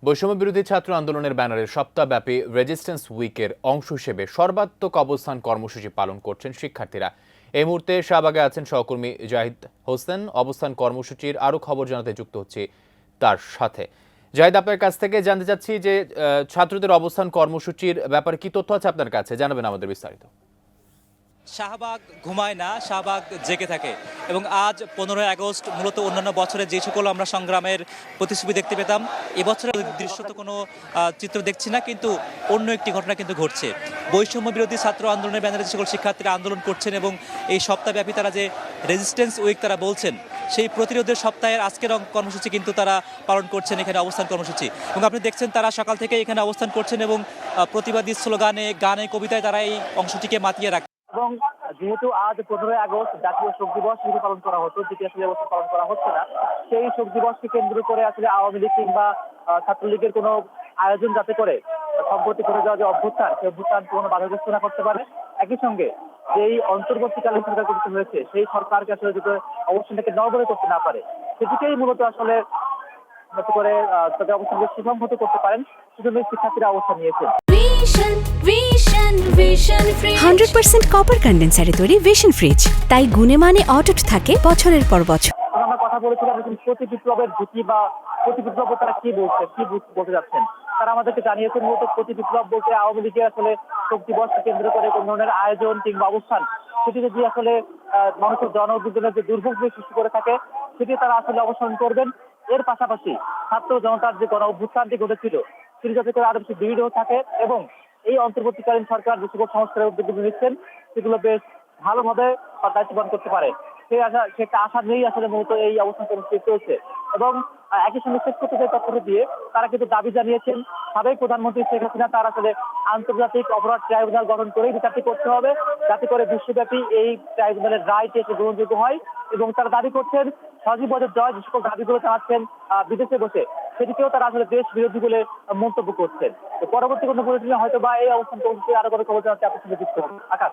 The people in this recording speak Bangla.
বৈষম্য বিরোধী ছাত্র আন্দোলনের ব্যানারে সপ্তাহব্যাপী রেজিস্ট্যান্স উইকের অংশ হিসেবে সর্বাত্মক অবস্থান কর্মসূচি পালন করছেন শিক্ষার্থীরা। এই মুহূর্তে শাহবাগে আছেন সহকর্মী জাহিদ হোসেন। অবস্থান কর্মসূচির আরও খবর জানাতে যুক্ত হচ্ছে তার সাথে। জাহিদ, আপনার কাছ থেকে জানতে চাচ্ছি যে ছাত্রদের অবস্থান কর্মসূচির ব্যাপারে কি তথ্য আছে আপনার কাছে, জানাবেন আমাদের বিস্তারিত। শাহবাগ ঘুমায় না, শাহবাগ জেগে থাকে। এবং আজ 15ই আগস্ট মূলত অন্যান্য বছরে যে সকল আমরা সংগ্রামের প্রতিচ্ছবি দেখতে পেতাম, এবছরের দৃশ্যত কোনো চিত্র দেখছি না, কিন্তু অন্য একটি ঘটনা কিন্তু ঘটছে। বৈষম্য বিরোধী ছাত্র আন্দোলনের ব্যানারে যে সকল শিক্ষার্থীরা আন্দোলন করছেন এবং এই সপ্তাহব্যাপী তারা যে রেজিস্ট্যান্স উইক তারা বলছেন, সেই প্রতিরোধের সপ্তাহের আজকের কর্মসূচি কিন্তু তারা পালন করছেন, এখানে অবস্থান কর্মসূচি। এবং আপনি দেখছেন তারা সকাল থেকে এখানে অবস্থান করছেন এবং প্রতিবাদী স্লোগানে, গানে, কবিতায় তারা এই অংশটিকে মাতিয়ে রাখেন। এবং যেহেতু আজ 15ই আগস্ট জাতীয় শোক দিবস হিসেবে পালন করা হতো, যেটি আসলে অবস্থা পালন করা হচ্ছে না, সেই শোক দিবসকে কেন্দ্র করে আসলে আওয়ামী লীগ কিংবা ছাত্রলীগের কোনো আয়োজন যাতে করে সম্প্রতি করে যাওয়া যে অভ্যুত্থান, সেই অভ্যুত্থান কোনো বাধাগ্রস্ত না করতে পারে। একই সঙ্গে যেই অন্তর্বর্তীকালীন সরকার গঠিত হয়েছে, সেই সরকারকে আসলে যাতে অবস্থানটাকে নড়বড়ে করতে না পারে, সেটিকেই মূলত আসলে করে তাদের অবস্থানকে সুসংহত করতে পারেন, সেজন্য শিক্ষার্থীরা অবস্থান নিয়েছেন। 100% কপার কন্ডেন্সারে তৈরি ভিশন ফ্রিজ, তাই গুণে মানে অটুট থাকে বছরের পর বছর। আমরা কথা বলেছিলাম প্রতি বিপ্লবের ঝুঁকি বা প্রতি বিপ্লব তারা কি বলছে, কি বলতে যাচ্ছেন। তারা আমাদেরকে জানিয়েছেন মূলত প্রতি বিপ্লব বলতে আওয়ামী লীগের আসলে শোক দিবসকে কেন্দ্র করে কোন ধরনের আয়োজন কিংবা অবস্থান, সেটি যদি আসলে মানুষের জনউদ্দীপনার যে দুর্ভোগ সৃষ্টি করে থাকে, সেটি তারা আসলে অবসান করবেন। এর পাশাপাশি ছাত্র জনতার যে গণ অভ্যুত্থানটি ঘটেছিল, সেটি যাতে করে আরো বেশি দৃঢ় থাকে এবং এই অন্তর্বর্তীকালীন সরকার যে সকল সংস্কারের উদ্যোগগুলো নিচ্ছেন, সেগুলো বেশ ভালোভাবে দায়িত্ব পালন করতে পারে, সেটা আশা নিয়েই আসলে মূলত এই অবস্থান কর্মসূচি চলছে। এবং একই সঙ্গে শেষ করতে চাই তথ্য দিয়ে তারা কিন্তু দাবি জানিয়েছেন সাবেক প্রধানমন্ত্রী শেখ হাসিনা তার আসলে আন্তর্জাতিক অপরাধ ট্রাইব্যুনাল গঠন করেই বিচারটি করতে হবে, যাতে করে বিশ্বব্যাপী এই ট্রাইব্যুনালের রায়টি এসে গ্রহণযোগ্য হয়। এবং তারা দাবি করছেন সজীব ওয়াজেদ জয় যে সকল দাবিগুলো জানাচ্ছেন বিদেশে বসে, সেটিকেও তারা আসলে দেশ বিরোধী বলে মন্তব্য করছেন। পরবর্তী কোনো পরিস্থিতি হয়তো বা এই অবস্থান কর্মসূচি আরো কোনো খবর জানাতে আপনার সঙ্গে যুক্ত হবে। আকাশ।